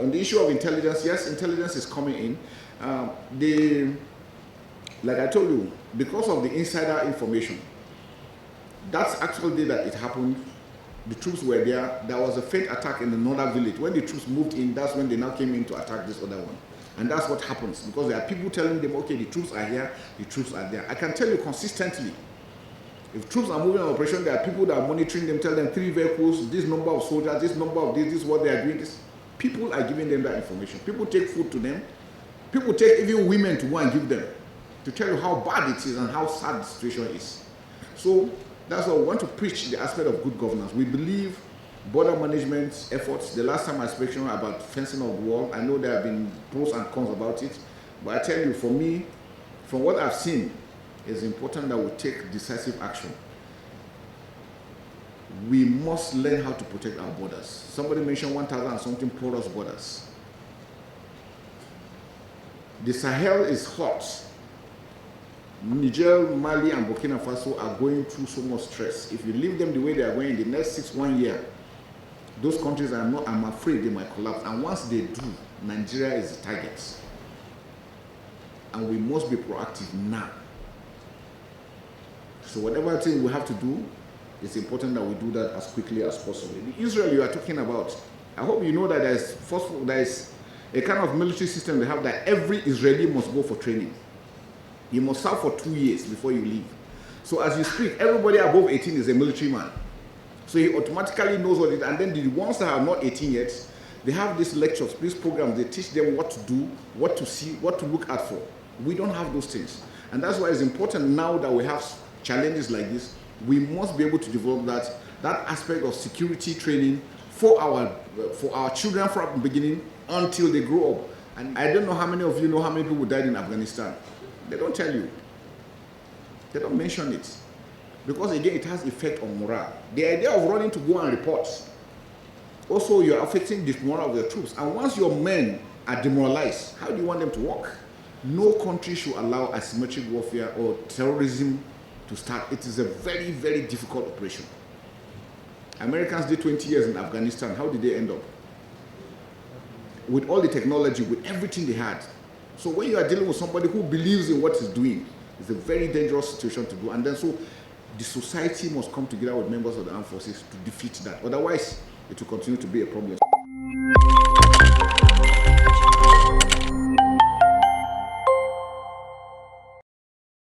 On the issue of intelligence, yes, intelligence is coming in. Like I told you, because of the insider information, that's actually the day that it happened. The troops were there. There was a faint attack in another village. When the troops moved in, that's when they now came in to attack this other one. And that's what happens, because there are people telling them, okay, the troops are here, the troops are there. I can tell you consistently, if troops are moving on operation, there are people that are monitoring them, tell them 3 vehicles, this number of soldiers, this number of this is what they are doing. People are giving them that information. People take food to them. People take even women to go and give them, to tell you how bad it is and how sad the situation is. So that's why we want to preach the aspect of good governance. We believe border management efforts. The last time I spoke about fencing of the wall, I know there have been pros and cons about it, but I tell you, for me, from what I've seen, it's important that we take decisive action. We must learn how to protect our borders. Somebody mentioned 1,000 and something porous borders. The Sahel is hot. Niger, Mali, and Burkina Faso are going through so much stress. If you leave them the way they are going in the next 1 year, those countries are not, I'm afraid they might collapse. And once they do, Nigeria is the target. And we must be proactive now. So whatever thing we have to do, it's important that we do that as quickly as possible. The Israel you are talking about, I hope you know that there is a kind of military system they have that every Israeli must go for training. You must serve for 2 years before you leave. So as you speak, everybody above 18 is a military man. So he automatically knows what it is. And then the ones that are not 18 yet, they have these lectures, these programs. They teach them what to do, what to see, what to look out for. We don't have those things. And that's why it's important now that we have challenges like this. We must be able to develop that aspect of security training for our children from the beginning until they grow up. And I don't know how many of you know how many people died in Afghanistan. They don't tell you. They don't mention it. Because again, it has effect on morale. The idea of running to go and report, also you're affecting the morale of the troops. And once your men are demoralized, how do you want them to work? No country should allow asymmetric warfare or terrorism to start. It is a very, very difficult operation. Americans did 20 years in Afghanistan. How did they end up? With all the technology, with everything they had. So when you are dealing with somebody who believes in what he's doing, it's a very dangerous situation to do. And then so the society must come together with members of the armed forces to defeat that. Otherwise, it will continue to be a problem.